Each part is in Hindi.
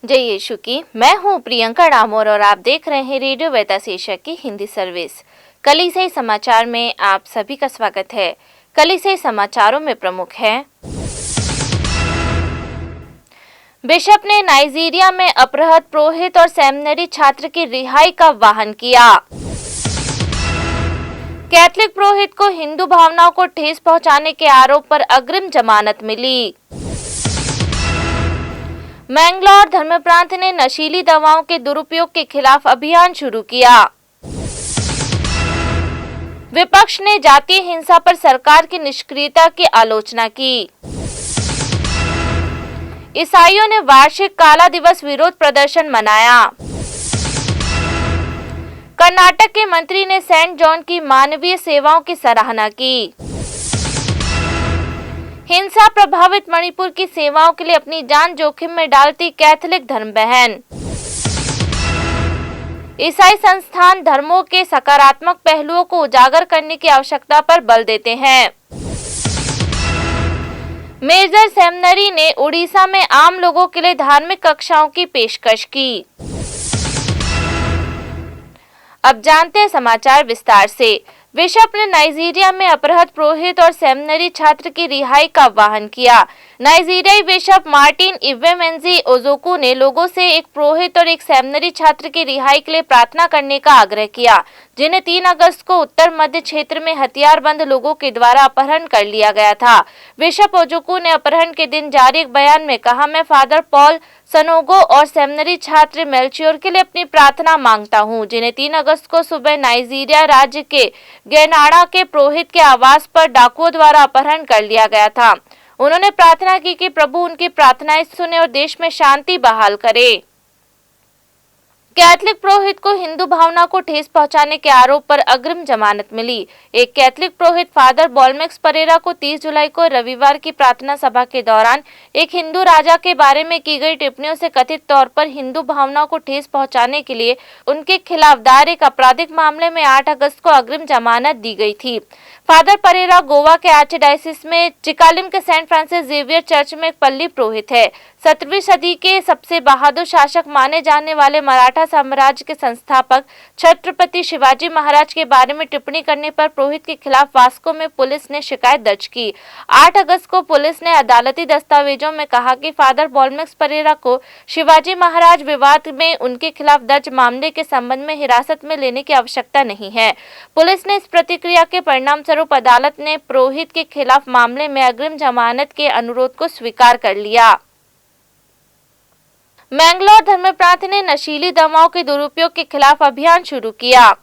जय यीशु की। मैं हूँ प्रियंका डामोर और आप देख रहे हैं रेडियो वेदास एशिया की हिंदी सर्विस। कलीसियाई समाचार में आप सभी का स्वागत है। कलीसियाई समाचारों में प्रमुख है, बिशप ने नाइजीरिया में अपहृत पुरोहित और सेमिनरी छात्र की रिहाई का आह्वान किया। कैथलिक पुरोहित को हिंदू भावनाओं को ठेस पहुंचाने के आरोप पर अग्रिम जमानत मिली। मैंगलोर धर्म प्रांत ने नशीली दवाओं के दुरुपयोग के खिलाफ अभियान शुरू किया। विपक्ष ने जातीय हिंसा पर सरकार की निष्क्रियता की आलोचना की। ईसाइयों ने वार्षिक काला दिवस विरोध प्रदर्शन मनाया। कर्नाटक के मंत्री ने सेंट जॉन की मानवीय सेवाओं की सराहना की। हिंसा प्रभावित मणिपुर की सेवाओं के लिए अपनी जान जोखिम में डालती कैथलिक धर्म बहन। ईसाई संस्थान धर्मों के सकारात्मक पहलुओं को उजागर करने की आवश्यकता पर बल देते हैं। मेजर सेमिनरी ने उड़ीसा में आम लोगों के लिए धार्मिक कक्षाओं की पेशकश की। अब जानते हैं समाचार विस्तार से। बिशप ने नाइजीरिया में अपहृत पुरोहित और सेमिनरी छात्र की रिहाई का आह्वान किया। नाइजीरियाई बिशप मार्टिन इवेमेंजी ओजोकू ने लोगों से एक पुरोहित और एक सेमिनरी छात्र की रिहाई के लिए प्रार्थना करने का आग्रह किया, जिन्हें 3 अगस्त को उत्तर मध्य क्षेत्र में हथियारबंद लोगों के द्वारा अपहरण कर लिया गया था। बिशप ओजोकू ने अपहरण के दिन जारी एक बयान में कहा, मैं फादर पॉल सनोगो और सेमिनरी छात्र मेल्चियोर के लिए अपनी प्रार्थना मांगता हूं, जिन्हें 3 अगस्त को सुबह नाइजीरिया राज्य के गेनाड़ा के पुरोहित के आवास पर डाकुओं द्वारा अपहरण कर लिया गया था। उन्होंने प्रार्थना की कि प्रभु उनकी प्रार्थनाएं सुने और देश में शांति बहाल करे। कैथलिक पुरोहित को हिंदू भावना को ठेस पहुंचाने के आरोप पर अग्रिम जमानत मिली। एक कैथलिक पुरोहित फादर बॉलमेक्स परेरा को 30 जुलाई को रविवार की प्रार्थना सभा के दौरान एक हिंदू राजा के बारे में की गई टिप्पणियों से कथित तौर पर हिंदू भावनाओं को ठेस पहुंचाने के लिए उनके खिलाफ दायर एक आपराधिक मामले में 8 अगस्त को अग्रिम जमानत दी गई थी। फादर परेरा गोवा के आर्चडायसिस में चिकालिम के सेंट फ्रांसिस जेवियर चर्च में एक पल्ली पुरोहित है। 17वीं सदी के सबसे बहादुर शासक माने जाने वाले मराठा साम्राज्य के संस्थापक छत्रपति शिवाजी महाराज के बारे में टिप्पणी करने पर पुरोहित के खिलाफ वास्को में पुलिस ने शिकायत दर्ज की। 8 अगस्त को पुलिस ने अदालती दस्तावेजों में कहा कि फादर बॉलमेक्स परेरा को शिवाजी महाराज विवाद में उनके खिलाफ दर्ज मामले के संबंध में हिरासत में लेने की आवश्यकता नहीं है। पुलिस ने इस प्रतिक्रिया के परिणाम स्वरूप अदालत ने पुरोहित के खिलाफ मामले में अग्रिम जमानत के अनुरोध को स्वीकार कर लिया। मैंगलोर धर्म प्रांत ने नशीली दवाओं के दुरुपयोग के खिलाफ अभियान शुरू किया।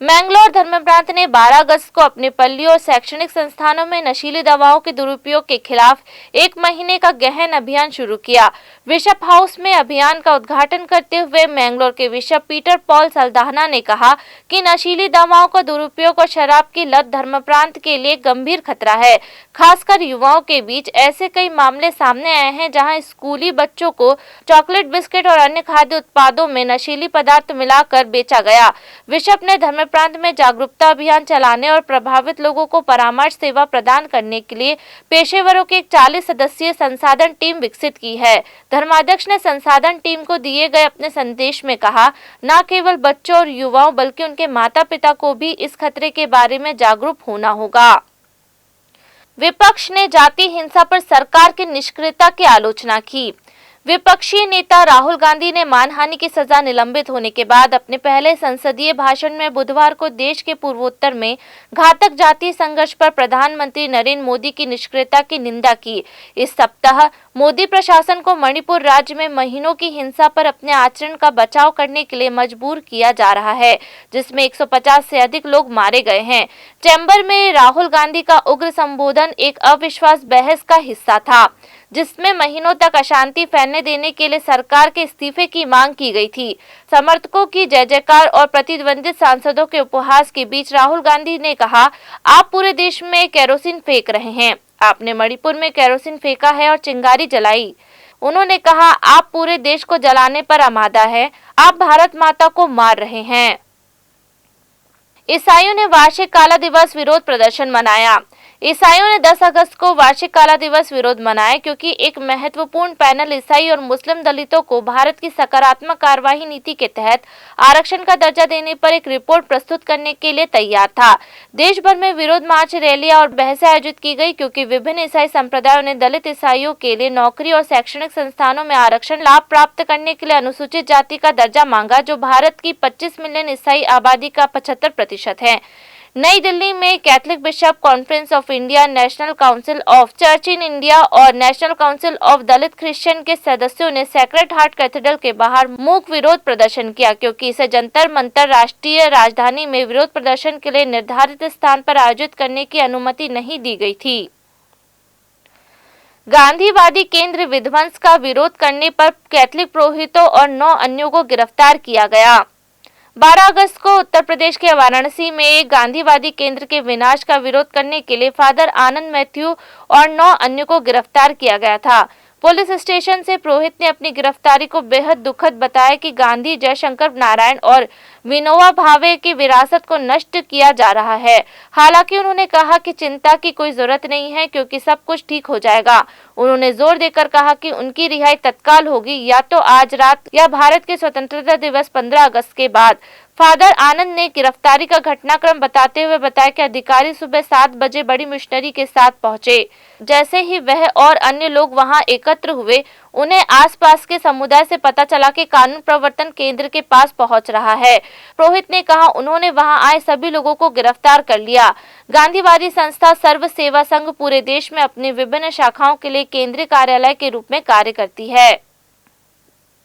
मैंगलोर धर्म प्रांत ने 12 अगस्त को अपने पल्लियों और शैक्षणिक संस्थानों में नशीली दवाओं के दुरुपयोग के खिलाफ 1 महीने का गहन अभियान शुरू किया। बिशप हाउस में अभियान का उद्घाटन करते हुए मैंगलोर के बिशप पीटर पॉल सल्दाना ने कहा कि नशीली दवाओं का दुरुपयोग और शराब की लत धर्म प्रांत के लिए गंभीर खतरा है। खासकर युवाओं के बीच ऐसे कई मामले सामने आए हैं जहां स्कूली बच्चों को चॉकलेट, बिस्किट और अन्य खाद्य उत्पादों में नशीली पदार्थ मिलाकर बेचा गया। बिशप ने धर्म प्रांत में जागरूकता अभियान चलाने और प्रभावित लोगों को परामर्श सेवा प्रदान करने के लिए पेशेवरों की एक 40 सदस्यीय संसाधन टीम विकसित की है। धर्माध्यक्ष ने संसाधन टीम को दिए गए अपने संदेश में कहा, न केवल बच्चों और युवाओं बल्कि उनके माता पिता को भी इस खतरे के बारे में जागरूक होना होगा। विपक्ष ने जातीय हिंसा पर सरकार की निष्क्रियता की आलोचना की। विपक्षी नेता राहुल गांधी ने मानहानि की सजा निलंबित होने के बाद अपने पहले संसदीय भाषण में बुधवार को देश के पूर्वोत्तर में घातक जातीय संघर्ष पर प्रधानमंत्री नरेंद्र मोदी की निष्क्रियता की निंदा की। इस सप्ताह मोदी प्रशासन को मणिपुर राज्य में महीनों की हिंसा पर अपने आचरण का बचाव करने के लिए मजबूर किया जा रहा है, जिसमें 150 से अधिक लोग मारे गए हैं। चैम्बर में राहुल गांधी का उग्र संबोधन एक अविश्वास बहस का हिस्सा था, जिसमें महीनों तक अशांति फैलने देने के लिए सरकार के इस्तीफे की मांग की गई थी। समर्थकों की जय जयकार और प्रतिद्वंदित सांसदों के उपहास के बीच राहुल गांधी ने कहा, आप पूरे देश में केरोसिन फेंक रहे हैं। आपने मणिपुर में केरोसिन फेंका है और चिंगारी जलाई। उन्होंने कहा, आप पूरे देश को जलाने पर आमादा है। आप भारत माता को मार रहे हैं। ईसाइयों ने वार्षिक काला दिवस विरोध प्रदर्शन मनाया। ईसाइयों ने 10 अगस्त को वार्षिक काला दिवस विरोध मनाया क्योंकि एक महत्वपूर्ण पैनल ईसाई और मुस्लिम दलितों को भारत की सकारात्मक कार्यवाही नीति के तहत आरक्षण का दर्जा देने पर एक रिपोर्ट प्रस्तुत करने के लिए तैयार था। देश भर में विरोध मार्च, रैलियां और बहसें आयोजित की गई क्योंकि विभिन्न ईसाई संप्रदायों ने दलित ईसाइयों के लिए नौकरी और शैक्षणिक संस्थानों में आरक्षण लाभ प्राप्त करने के लिए अनुसूचित जाति का दर्जा मांगा, जो भारत की 25 मिलियन ईसाई आबादी का 75% है। नई दिल्ली में Catholic bishop conference of India, national council of church in India और national council of Dalit Christian के सदस्यों ने सेक्रेड हार्ट कैथेड्रल के बाहर मूक विरोध प्रदर्शन किया क्योंकि इसे जंतर मंतर राष्ट्रीय राजधानी में विरोध प्रदर्शन के लिए निर्धारित स्थान पर आयोजित करने की अनुमति नहीं दी गई थी। गांधीवादी केंद्र विध्वंस का विरोध करने पर कैथलिक पुरोहितों और 9 अन्यों को गिरफ्तार किया गया। 12 अगस्त को उत्तर प्रदेश के वाराणसी में एक गांधीवादी केंद्र के विनाश का विरोध करने के लिए फादर आनंद मैथ्यू और 9 अन्यों को गिरफ्तार किया गया था। पुलिस स्टेशन से पुरोहित ने अपनी गिरफ्तारी को बेहद दुखद बताया कि गांधी, जयशंकर नारायण और विनोबा भावे की विरासत को नष्ट किया जा रहा है। हालांकि उन्होंने कहा कि चिंता की कोई जरूरत नहीं है क्योंकि सब कुछ ठीक हो जाएगा। उन्होंने जोर देकर कहा कि उनकी रिहाई तत्काल होगी, या तो आज रात या भारत के स्वतंत्रता दिवस 15 अगस्त के बाद। फादर आनंद ने गिरफ्तारी का घटनाक्रम बताते हुए बताया कि अधिकारी सुबह 7 बजे बड़ी मशीनरी के साथ पहुंचे। जैसे ही वह और अन्य लोग वहां एकत्र हुए, उन्हें आसपास के समुदाय से पता चला कि कानून प्रवर्तन केंद्र के पास पहुंच रहा है। पुरोहित ने कहा उन्होंने वहां आए सभी लोगों को गिरफ्तार कर लिया। गांधीवादी संस्था सर्व सेवा संघ पूरे देश में अपनी विभिन्न शाखाओं के लिए केंद्रीय कार्यालय के रूप में कार्य करती है।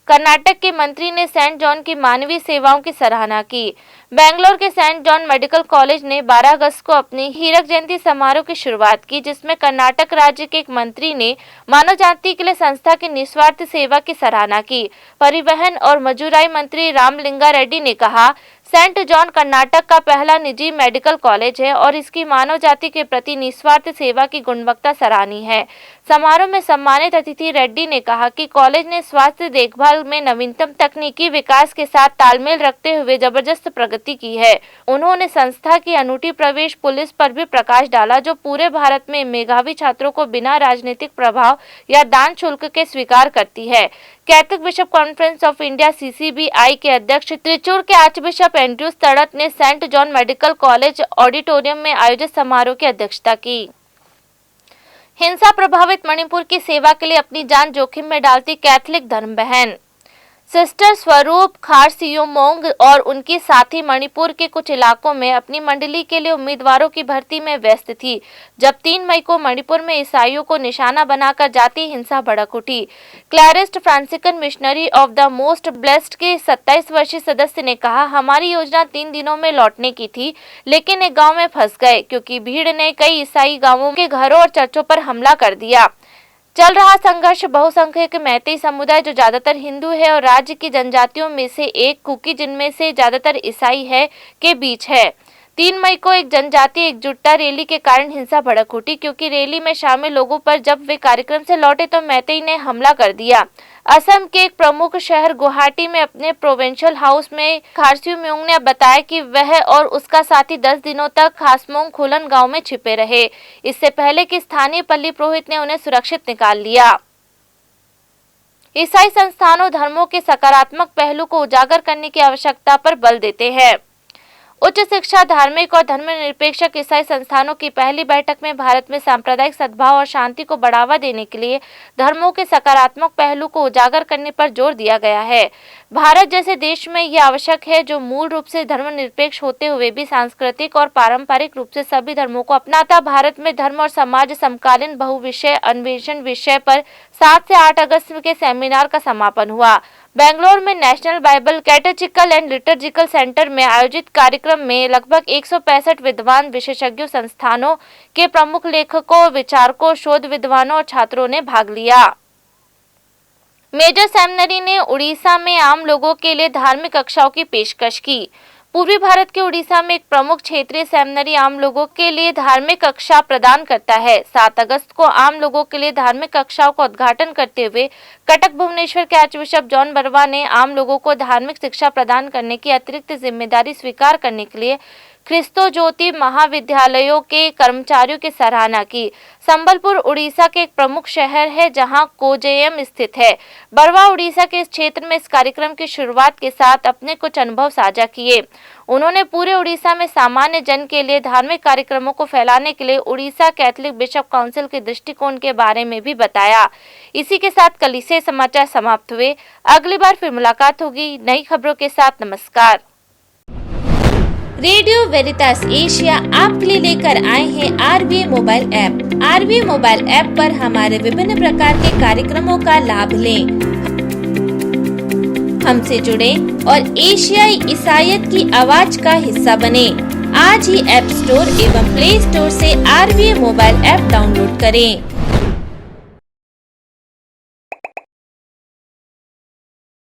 कर्नाटक के मंत्री ने सेंट जॉन की मानवीय सेवाओं की सराहना की। बेंगलोर के सेंट जॉन मेडिकल कॉलेज ने 12 अगस्त को अपनी हीरक जयंती समारोह की शुरुआत की, जिसमें कर्नाटक राज्य के एक मंत्री ने मानव जाति के लिए संस्था की निस्वार्थ सेवा की सराहना की। परिवहन और मजुराई मंत्री रामलिंगा रेड्डी ने कहा, सेंट जॉन कर्नाटक का पहला निजी मेडिकल कॉलेज है और इसकी मानव जाति के प्रति निस्वार्थ सेवा की गुणवत्ता सराहनीय है। समारोह में सम्मानित अतिथि रेड्डी ने कहा कि कॉलेज ने स्वास्थ्य देखभाल में नवीनतम तकनीकी विकास के साथ तालमेल रखते हुए जबरदस्त प्रगति की है। उन्होंने संस्था की अनूठी प्रवेश पुलिस पर भी प्रकाश डाला, जो पूरे भारत में मेधावी छात्रों को बिना राजनीतिक प्रभाव या दान शुल्क के स्वीकार करती है। Catholic bishop conference of India CCBI के अध्यक्ष त्रिचूर के आर्च बिशप एंड्रयूस तड़त ने Saint John medical college auditorium में आयोजित समारोह की अध्यक्षता की। हिंसा प्रभावित मणिपुर की सेवा के लिए अपनी जान जोखिम में डालती कैथलिक धर्म बहन सिस्टर स्वरूप खारसियोमोंग और उनकी साथी मणिपुर के कुछ इलाकों में अपनी मंडली के लिए उम्मीदवारों की भर्ती में व्यस्त थी, जब 3 मई को मणिपुर में ईसाइयों को निशाना बनाकर जातीय हिंसा भड़क उठी। Clarist Franciscan missionary of the most blessed के 27 वर्षीय सदस्य ने कहा, हमारी योजना 3 दिनों में लौटने की थी, लेकिन एक गाँव में फंस गए क्योंकि भीड़ ने कई ईसाई गाँवों के घरों और चर्चों पर हमला कर दिया। चल रहा संघर्ष बहुसंख्यक मैतेई समुदाय, जो ज्यादातर हिंदू है, और राज्य की जनजातियों में से एक कुकी, जिनमें से ज्यादातर ईसाई है, के बीच है। 3 मई को एक जनजातीय एकजुटता रैली के कारण हिंसा भड़क उठी क्योंकि रैली में शामिल लोगों पर जब वे कार्यक्रम से लौटे तो मैतेई ने हमला कर दिया। असम के एक प्रमुख शहर गुवाहाटी में अपने प्रोविंशियल हाउस में खारसियोमोंग ने बताया कि वह और उसका साथी 10 दिनों तक खासमोंग खुलन गांव में छिपे रहे, इससे पहले कि स्थानीय पल्ली पुरोहित ने उन्हें सुरक्षित निकाल लिया। ईसाई संस्थानों धर्मों के सकारात्मक पहलू को उजागर करने की आवश्यकता पर बल देते हैं। उच्च शिक्षा, धार्मिक और धर्मनिरपेक्ष ईसाई संस्थानों की पहली बैठक में भारत में सांप्रदायिक सद्भाव और शांति को बढ़ावा देने के लिए धर्मों के सकारात्मक पहलू को उजागर करने पर जोर दिया गया है। भारत जैसे देश में यह आवश्यक है जो मूल रूप से धर्मनिरपेक्ष होते हुए भी सांस्कृतिक और पारंपरिक रूप से सभी धर्मों को अपनाता। भारत में धर्म और समाज समकालीन बहुविषय अन्वेषण विषय पर 7 से 8 अगस्त के सेमिनार का समापन हुआ। बेंगलोर में national Bible catechetical and liturgical centre में आयोजित कार्यक्रम में लगभग 165 विद्वान विशेषज्ञों, संस्थानों के प्रमुख लेखकों, विचारकों, शोध विद्वानों और छात्रों ने भाग लिया। मेजर सेमिनरी ने उड़ीसा में आम लोगों के लिए धार्मिक कक्षाओं की पेशकश की। पूर्वी भारत के उड़ीसा में एक प्रमुख क्षेत्रीय सेमिनरी आम लोगों के लिए धार्मिक कक्षा प्रदान करता है। 7 अगस्त को आम लोगों के लिए धार्मिक कक्षाओं का उद्घाटन करते हुए कटक भुवनेश्वर के आर्चबिशप जॉन बरवा ने आम लोगों को धार्मिक शिक्षा प्रदान करने की अतिरिक्त जिम्मेदारी स्वीकार करने के लिए ख्रिस्तो ज्योति महाविद्यालयों के कर्मचारियों की सराहना की। संबलपुर उड़ीसा के एक प्रमुख शहर है जहां कोजेएम स्थित है। बरवा उड़ीसा के इस क्षेत्र में इस कार्यक्रम की शुरुआत के साथ अपने कुछ अनुभव साझा किए। उन्होंने पूरे उड़ीसा में सामान्य जन के लिए धार्मिक कार्यक्रमों को फैलाने के लिए उड़ीसा कैथोलिक बिशप काउंसिल के दृष्टिकोण के बारे में भी बताया। इसी के साथ कलीसिया समाचार समाप्त हुए। अगली बार फिर मुलाकात होगी नई खबरों के साथ। नमस्कार। रेडियो वेरितास एशिया आपके लिए लेकर आए हैं RBA mobile app. RBA mobile app पर हमारे विभिन्न प्रकार के कार्यक्रमों का लाभ लें, हमसे जुड़े और एशियाई ईसाईयत की आवाज का हिस्सा बने। आज ही ऐप स्टोर एवं प्ले स्टोर से आरबीए मोबाइल ऐप डाउनलोड करें।